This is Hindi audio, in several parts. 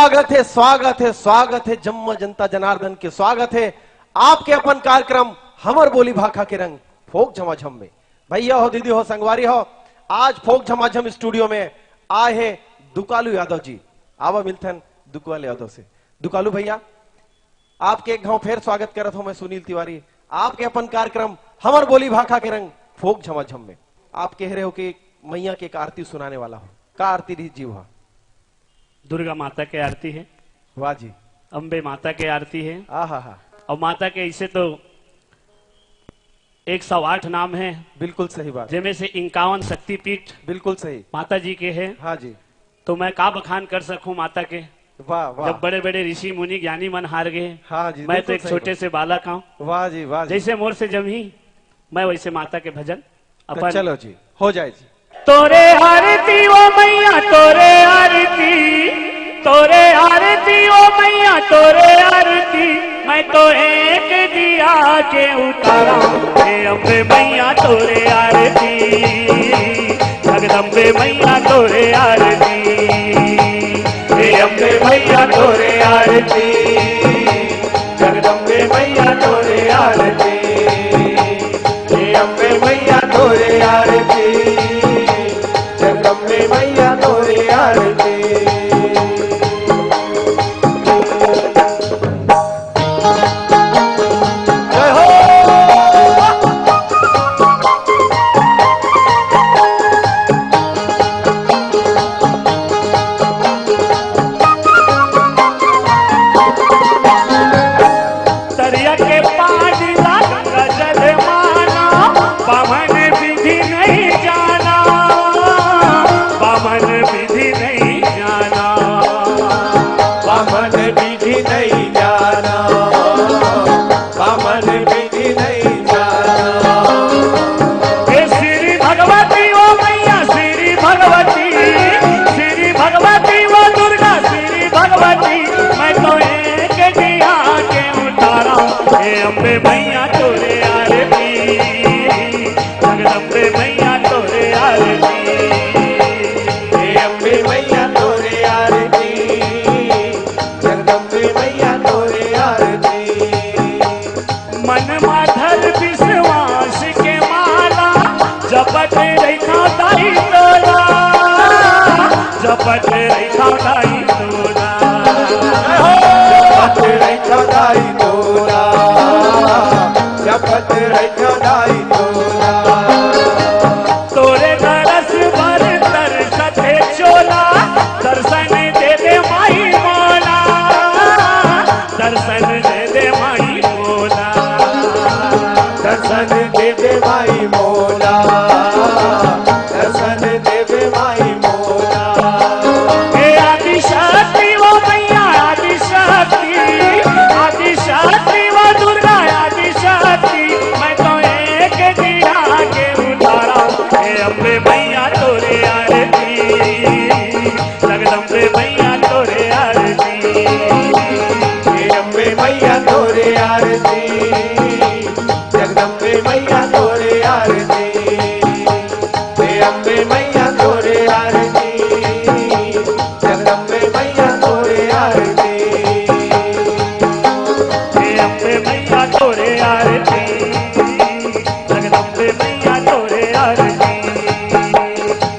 स्वागत है स्वागत है जम्म जनता जनार्दन के स्वागत है आपके अपन कार्यक्रम हमर बोली भाखा के रंग फोक झमाझम में। भैया हो दीदी हो संगवारी हो, आज फोक झमाझम स्टूडियो में आए हैं दुकालू यादव जी। आवा मिलथन दुकालू यादव से। दुकालू भैया आपके एक गांव फिर स्वागत करत हूं मैं सुनील तिवारी आपके अपन कार्यक्रम हमर बोली भाखा के रंग फोक झमाझम में। आप कह रहे हो कि मैया के एक आरती सुनाने वाला हो, का आरती रही जी? वहां दुर्गा माता की आरती है, वाह जी। अंबे माता की आरती है। आहा, और माता के ऐसे तो 108 नाम है। बिल्कुल सही बात। जिनमें से 51 शक्तिपीठ बिल्कुल सही माता जी के हैं। हाँ जी। तो मैं का बखान कर सकूं माता के? वाह वाह। जब बड़े बड़े ऋषि मुनि ज्ञानी मन हार गए, हाँ जी, मैं तो एक छोटे से बालक हूं। वाह जी वाह जी। जैसे मोर से जमी मैं वैसे माता के भजन अपन। चलो जी, हो जाए जी। तोरे आरती ओ मैया तोरे आरती, तोरे आरती ओ मैया तोरे आरती, मैं तो एक दिया के उतारा हे अम्बे मैया तोरे आरती, जगदम्बे मैया तोरे आरती, हे अम्बे मैया तोरे आरती, जगदम्बे मैया तोरे आरती, हे अम्बे मैया तोरे आरती, जगदम्बे मैया तोरे आरती। अम्बे मैया तोरे आरती, जगदम्बे मैया तोरे आरती, हे अम्बे मैया तोरे आरती, जगदम्बे मैया तोरे आरती। मन माधर विश्वास के माला जपत रखा दाई तोला, जपत रखा दाई तोला, जपत रखा दाई तोला, जपत रखा दाई तोला। तोरे दरस भर दर्शन दे चोला, दर्शन दे दे माई मोला, दर्शन दे दे माई मोला, दर्शन दे दे माई मोला, दर्शन दे दे माई मोला। हे आदि शक्ति वो मैया आदि शक्ति, आदि शक्ति वो दुर्गा आदि शक्ति, मैं तो एक दिया के उतारा हे अम्बे मैया तोरे आरती, जगदम्बे मैया तोरे आरती, हे अम्बे मैया तोरे आरती, जगदम्बे मैया तोरे आरती, हे अम्बे मैया तोरे आरती, जगदम्बे मैया तोरे आरती, हे अम्बे मैया तोरे आरती, जगदम्बे मैया तोरे आरती,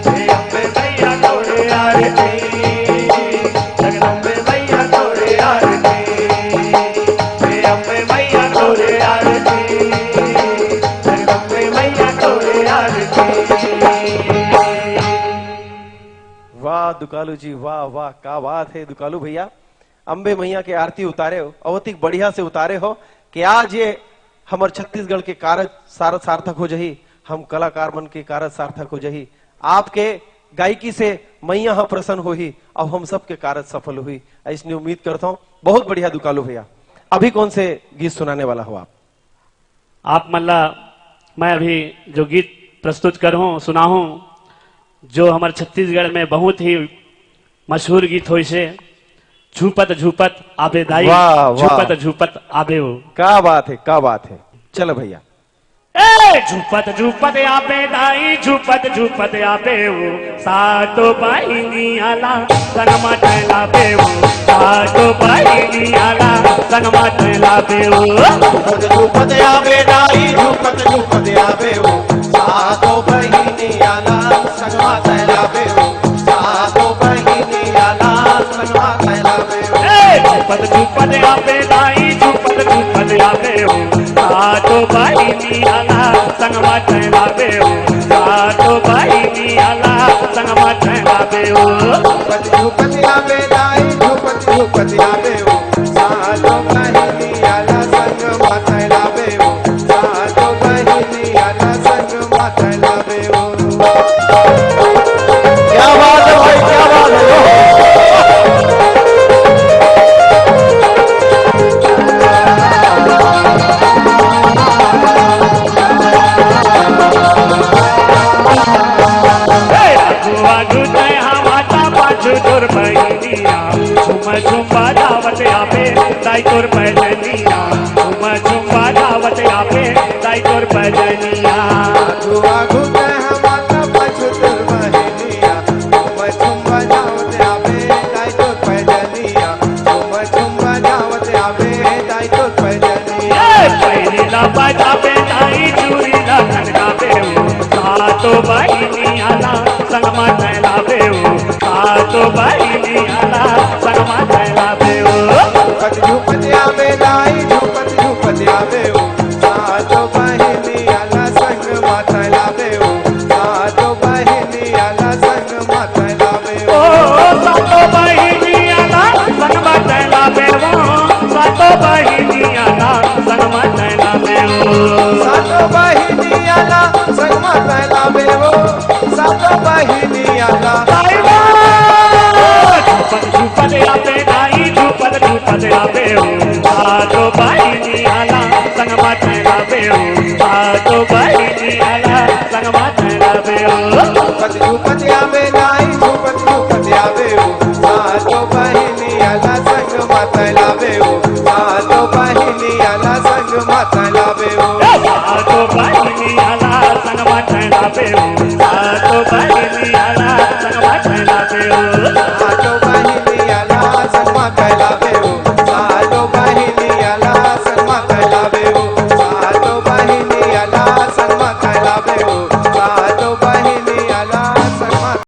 हे अम्बे मैया तोरे आरती, जगदम्बे मैया तोरे आरती, हे अम्बे मैया तोरे आरती, जगदम्बे मैया तोरे आरती। वाह दुकालू जी, वाह वाह, क्या बात है दुकालू भैया। अंबे मैया के आरती उतारे हो, अवतिक बढ़िया से उतारे हो कि आज ये हमारे छत्तीसगढ़ के कार्य सार्थक हो जही, हम कलाकार मन के कार्य सार्थक हो जही, आपके गायकी से मैया हम प्रसन्न हो ही, अब हम सबके कार्य सफल हुई, ऐसी उम्मीद करता हूँ। बहुत बढ़िया दुकालू भैया। अभी कौन से गीत सुनाने वाला हो आप मल्ला? मैं अभी जो गीत प्रस्तुत करूं सुनाऊं, जो हमारे छत्तीसगढ़ में बहुत ही मशहूर गीत हो, इसे झूपत झूपत आबे दाई, झूपत झूपत आबे हो। क्या बात है, क्या बात है। चलो भैया। झुपत झुपत आपे दाई झुपत झुपत आपे वो सातो बहिणी आला सनमा थैला बेऊ सातो बहिणी आला सनमा थैला बेऊ झुपत झुपत आवे दाई झुपत झुपत आवे वो सातो बहिणी आला सनमा थैला बेऊ सातो बहिणी आला सनमा थैला बेऊ झुपत झुपत आपे दाई झुपत झुपत आपे वो सातो बहिणी आला सनमा थैला बेऊ सातो बहिणी आला सनमा थैला बेऊ झुपत झुपत आवे दाई झुपत झुपत आवे वो सातो बहिणी आला सनमा थैला बेऊ सातो बहिणी आला सनमा थैला बेऊ क्या बात है भाई क्या बात है तोर बहिनिया झुम झुम्बा धावत आपे ताई तोर बजनिया झुम झुम्बा धावत आपे ताई तोर बजनिया दुआ गुते हमारा पाछू तोर बहिनिया झुम झुम्बा धावत आपे ताई तोर बजनिया झुम झुम्बा धावत आपे ताई तोर बजनिया पहिलीला बजावे ताई चुरीला खनकावे सातो बहिनी आला सनमा थैला बेऊ सातो बहिनी आला सनमा थैला बेऊ झुपत झुपत आवे दाई झुपत झुपत आवे वो सातो बहिनी आला संग माथैला बेऊ सातो बहिनी आला संग माथैला बेऊ सातो बहिनी आला सनमा थैला बेऊ सातो बहिनी आला सनमा थैला बेऊ सातो बहिनी आला संग माथैला बेऊ